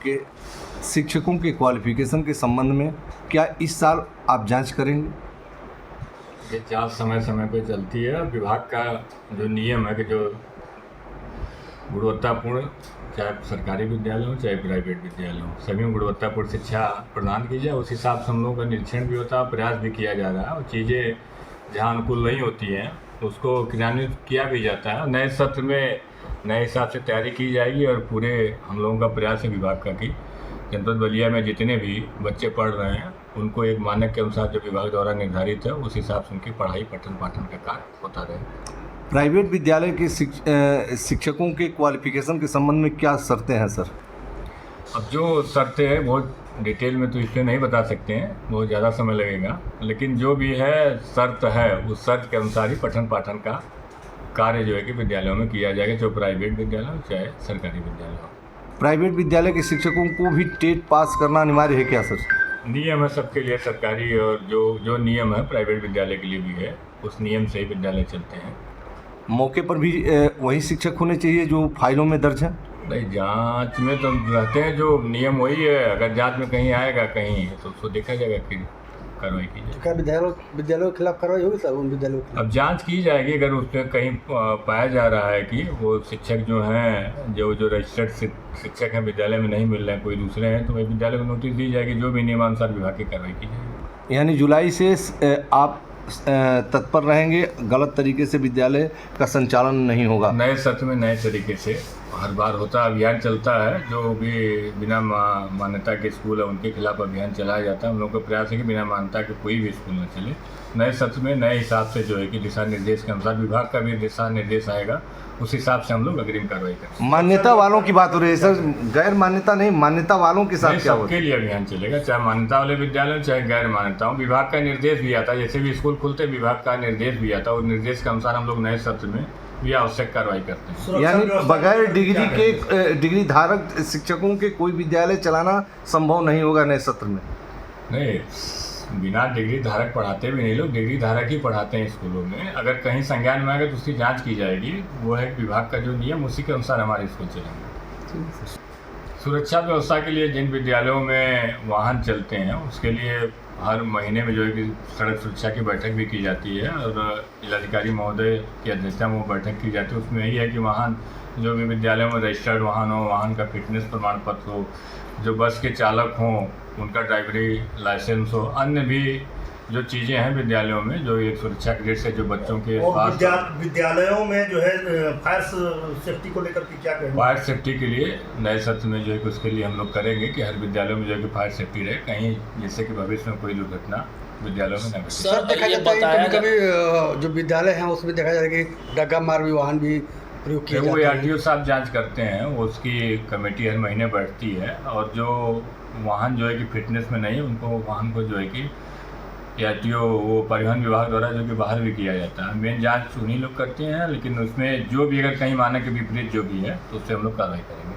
के शिक्षकों के क्वालिफिकेशन के संबंध में क्या इस साल आप जांच करेंगे? ये जांच समय समय पे चलती है। विभाग का जो नियम है कि जो गुणवत्तापूर्ण, चाहे सरकारी विद्यालय हो चाहे प्राइवेट विद्यालय हो, सभी में गुणवत्तापूर्ण शिक्षा प्रदान की जाए, उस हिसाब से हम लोगों का निरीक्षण भी होता है, प्रयास भी किया जा रहा है और चीज़ें जहाँ अनुकूल नहीं होती हैं उसको क्रियान्वित किया भी जाता है। नए सत्र में नए हिसाब से तैयारी की जाएगी और पूरे हम लोगों का प्रयास है विभाग का कि जनपद बलिया में जितने भी बच्चे पढ़ रहे हैं उनको एक मानक के अनुसार जो विभाग द्वारा निर्धारित है उस हिसाब से उनकी पढ़ाई पठन पाठन का कार्य होता रहे। प्राइवेट विद्यालय के शिक्षकों के क्वालिफिकेशन के संबंध में क्या शर्तें हैं सर? अब जो शर्तें हैं बहुत डिटेल में तो इसलिए नहीं बता सकते हैं, बहुत ज़्यादा समय लगेगा, लेकिन जो भी है शर्त है उस शर्त के अनुसार ही पठन पाठन का कार्य जो है कि विद्यालयों में किया जाएगा, जो प्राइवेट विद्यालय हो चाहे सरकारी विद्यालय हो। प्राइवेट विद्यालय के शिक्षकों को भी टेट पास करना अनिवार्य है क्या सर? नियम है सबके लिए, सरकारी और जो नियम है प्राइवेट विद्यालय के लिए भी है, उस नियम से ही विद्यालय चलते हैं। मौके पर भी वही शिक्षक होने चाहिए जो फाइलों में दर्ज है? नहीं, जांच में तो रहते हैं, जो नियम वही है। अगर जांच में कहीं आएगा कहीं तो उसको देखा जाएगा, फिर कार्रवाई की जाएगी। क्या विद्यालयों के खिलाफ कार्रवाई होगी सर? उन विद्यालयों के अब जांच की जाएगी, अगर उसमें कहीं पाया जा रहा है कि वो शिक्षक जो हैं जो रजिस्टर्ड शिक्षक हैं विद्यालय में नहीं मिल रहे हैं, कोई दूसरे हैं, तो वही विद्यालय को नोटिस दी जाएगी, जो भी नियमानुसार विभाग की कार्रवाई की जाएगी। यानी जुलाई से आप तत्पर रहेंगे, गलत तरीके से विद्यालय का संचालन नहीं होगा? नए सत्र में नए तरीके से हर बार होता है, अभियान चलता है। जो भी बिना मान्यता के स्कूल है उनके खिलाफ अभियान चलाया जाता है। हम लोग का प्रयास है कि बिना मान्यता के कोई भी स्कूल न चले। नए सत्र में नए हिसाब से जो है कि दिशा निर्देश के अनुसार विभाग का भी दिशा निर्देश आएगा, उस हिसाब से हम लोग अग्रिम कार्रवाई करेंगे। मान्यता वालों की बात हो रही है सर, गैर मान्यता नहीं, मान्यता वालों के साथ क्या होगा? सबके लिए अभियान चलेगा, चाहे मान्यता वाले विद्यालय चाहे गैर मान्यता हो। विभाग का निर्देश भी आता है, जैसे भी स्कूल खुलते विभाग का निर्देश भी आता है, और निर्देश के अनुसार हम लोग नए सत्र में भी आवश्यक कार्रवाई करते हैं। यानी बगैर डिग्री धारक शिक्षकों के कोई विद्यालय चलाना संभव नहीं होगा नए सत्र में? नहीं, बिना डिग्री धारक पढ़ाते भी नहीं, लोग डिग्री धारक ही पढ़ाते हैं स्कूलों में। अगर कहीं संज्ञान में आएगा तो उसकी जांच की जाएगी, वो है विभाग का जो नियम उसी के अनुसार हमारे स्कूल चलेंगे। सुरक्षा व्यवस्था के लिए जिन विद्यालयों में वाहन चलते हैं उसके लिए हर महीने में जो है कि सड़क सुरक्षा की बैठक भी की जाती है, और जिलाधिकारी महोदय की अध्यक्षता में वो बैठक की जाती है। उसमें यही है कि वाहन जो भी विद्यालयों में रजिस्टर्ड वाहन हो, वाहन का फिटनेस प्रमाण पत्र हो, जो बस के चालक हों उनका ड्राइवरी लाइसेंस हो, अन्य भी जो चीज़ें हैं विद्यालयों में जो एक सुरक्षा के दृष्टि से जो बच्चों के पास विद्यालयों में जो है फायर सेफ्टी को लेकर के क्या कहेंगे? फायर सेफ्टी के लिए नए सत्र में जो है कि उसके लिए हम लोग करेंगे कि हर विद्यालयों में जो है कि फायर सेफ्टी रहे, कहीं जिससे कि भविष्य में कोई दुर्घटना विद्यालयों में न घटे। सर देखा जाता है कभी जो विद्यालय हैं उसमें देखा जाता है कि डग्गा मार भी वाहन भी प्रयोग किया जाता है। आरटीओ साहब जांच करते हैं, वो उसकी कमेटी हर महीने बैठती है, और जो वाहन जो है कि फिटनेस में नहीं उनको वाहन को जो है कि आरटीओ वो परिवहन विभाग द्वारा जो कि बाहर भी किया जाता है। मेन जांच उन्हीं लोग करते हैं, लेकिन उसमें जो भी अगर कहीं मानक के विपरीत जो भी है तो उससे हम लोग कार्रवाई करेंगे।